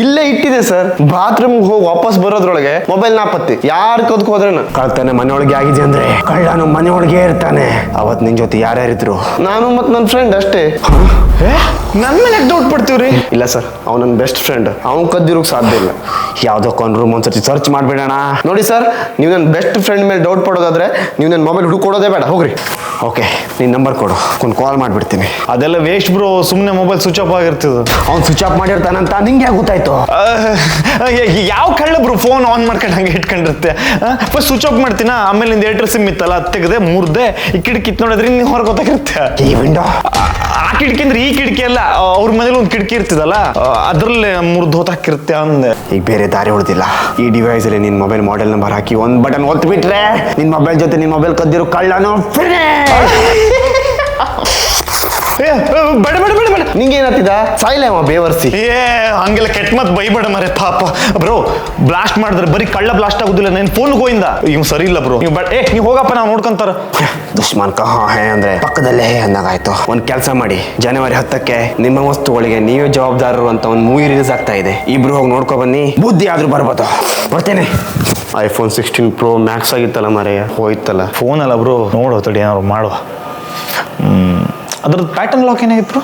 ಇಲ್ಲೇ ಇಟ್ಟಿದೆ ಸರ್. ಬಾತ್ರೂಮ್ಗೆ ಹೋಗಿ ವಾಪಸ್ ಬರೋದ್ರೊಳಗೆ ಮೊಬೈಲ್ ನಾಪತ್ತಿ. ಯಾರು ಕದ್ಕೊ ಹೋದ್ರೇನ? ಕಳ್ತಾನೆ ಮನೆಯೊಳಗೆ ಆಗಿದೆ ಅಂದ್ರೆ ಕಳ್ಳನು ಮನೆಯೊಳಗೆ ಇರ್ತಾನೆ. ಅವತ್ ನಿನ್ ಜೊತೆ ಯಾರ್ಯಾರಿದ್ರು? ನಾನು ಮತ್ತು ನನ್ನ ಫ್ರೆಂಡ್ ಅಷ್ಟೇ. ನನ್ನ ಮೇಲೆ ಡೌಟ್ ಪಡ್ತೀವ್ರಿ? ಇಲ್ಲ ಸರ್, ಅವ್ನು ನನ್ನ ಬೆಸ್ಟ್ ಫ್ರೆಂಡ್. ಅವ್ನು ಕದ್ದಿರೋಕ್ ಸಾಧ್ಯ ಇಲ್ಲ. ಯಾವ್ದೋ ರೂಮ್ ಒಂದ್ಸತಿ ಸರ್ಚ್ ಮಾಡ್ಬಿಡೋಣ. ನೋಡಿ ಸರ್, ನೀವು ನನ್ನ ಬೆಸ್ಟ್ ಫ್ರೆಂಡ್ ಮೇಲೆ ಡೌಟ್ ಪಡೋದಾದ್ರೆ ನೀವು ನನ್ನ ಮೊಬೈಲ್ ಹುಡುಕೊಡೋದೇ ಬೇಡ, ಹೋಗ್ರಿ. ಓಕೆ, ನಿನ್ ನಂಬರ್ ಕೊಡು, ಒಂದು ಕಾಲ್ ಮಾಡ್ಬಿಡ್ತೀನಿ. ಅದೆಲ್ಲ ವೇಸ್ಟ್ ಬ್ರೋ, ಸುಮ್ಮನೆ ಮೊಬೈಲ್ ಸ್ವಿಚ್ ಆಫ್ ಆಗಿರ್ತದ. ಅವ್ನು ಸ್ವಿಚ್ ಆಫ್ ಮಾಡಿರ್ತಾನಂತ ನಿಂಗೆ ಯಾಕೆ ಗೊತ್ತಾಯ್ತು? ಯಾವ ಕಳ್ಳ ಬ್ರೋ ಫೋನ್ ಆನ್ ಮಾಡ್ಕೊಂಡು ಹಂಗೆ ಇಟ್ಕೊಂಡಿರುತ್ತೆ. ಫಸ್ಟ್ ಸ್ವಿಚ್ ಆಫ್ ಮಾಡ್ತೀನ, ಆಮೇಲೆ ನಿಂದು ಏರ್ಟೆಲ್ ಸಿಮ್ ಇತ್ತಲ್ಲ ಅದು ತೆಗೆದೆ ಮುರ್ದೆ ಈ ಕಿಟಕಿ ನೋಡಿದ್ರೆ ನೀವು ಹೊರಗೆ ಗೊತ್ತಾಗಿರುತ್ತೆ. ಈ ವಿಂಡೋ ಆ ಕಿಟಕಿ ಅಂದ್ರೆ ಈ ಕಿಟಕಿ ಅಲ್ಲ, ಅವ್ರ ಮನೇಲಿ ಒಂದು ಕಿಟಕಿ ಇರ್ತದಲ್ಲ ಅದ್ರಲ್ಲೇ ಮುರಿದು ಹೋತಾಕಿರುತ್ತೆ ಅಂದೆ. ಈಗ ಬೇರೆ ದಾರಿ ಉಳಿದಿಲ್ಲ. ಈ ಡಿವೈಸ್ ಅಲ್ಲಿ ನಿನ್ ಮೊಬೈಲ್ ಮಾಡೆಲ್ ನಂಬರ್ ಹಾಕಿ ಒಂದ್ ಬಟನ್ ಒತ್ತು ಬಿಟ್ರೆ ನಿನ್ ಮೊಬೈಲ್ ಜೊತೆ ನಿನ್ ಮೊಬೈಲ್ ಕದ್ದಿರೋ ಕಳ್ಳನು ಬೇಡ ಬೇಡ ಬೇಡ ಬೇಡ. ನಿಂಗೆ ಏನತ್ತಿದ? ಸಾಯಿಲೇವ ಬೇವರ್ಸಿ. ಹಂಗೆಲ್ಲ ಕೆಟ್ಟ ಮತ್ ಬೈಬೇಡ ಮರೆ ಪಾಪ. ಬ್ರೋ ಬ್ಲಾಸ್ಟ್ ಮಾಡಿದ್ರೆ ಬರೀ ಕಳ್ಳ ಬ್ಲಾಸ್ಟ್ ಆಗುದಿಲ್ಲ, ನನ್ನ ಫೋನ್ ಗೋಯಿಂದ ಇವ್ ಸರಿ ಇಲ್ಲ ಬ್ರೋ. ನೀವು ಹೋಗಪ್ಪ, ನಾವು ನೋಡ್ಕೊಂತಾರ. ದುಶ್ಮನ್ ಕಹಾ ಹೇ ಅಂದ್ರೆ ಪಕ್ಕದಲ್ಲೇ ಅಂದಾಗಾಯ್ತು. ಒಂದ್ ಕೆಲಸ ಮಾಡಿ, ಜನವರಿ 10ಕ್ಕೆ ನಿಮ್ಮ ವಸ್ತುಗಳಿಗೆ ನೀವೇ ಜವಾಬ್ದಾರರು ಅಂತ ಒಂದು ಮೂವಿ ರಿಲೀಸ್ ಆಗ್ತಾ ಇದೆ. ಇಬ್ರು ಹೋಗಿ ನೋಡ್ಕೊ ಬನ್ನಿ, ಬುದ್ಧಿ ಆದ್ರೂ ಬರ್ಬೋದು. ಬರ್ತೇನೆ. iPhone 16 Pro Max ಆಗಿತ್ತಲ್ಲ ಮರೆಯ, ಹೋಯ್ತಲ್ಲ. ಫೋನ್ ಅಲ್ಲ ಬ್ರೋ, ನೋಡು ತಡಿ ಏನಾದ್ರು ಮಾಡುವ. ಅದ್ರದ್ದು ಪ್ಯಾಟರ್ನ್ ಲಾಕ್ ಏನಾಗಿತ್ತು ಬ್ರೋ?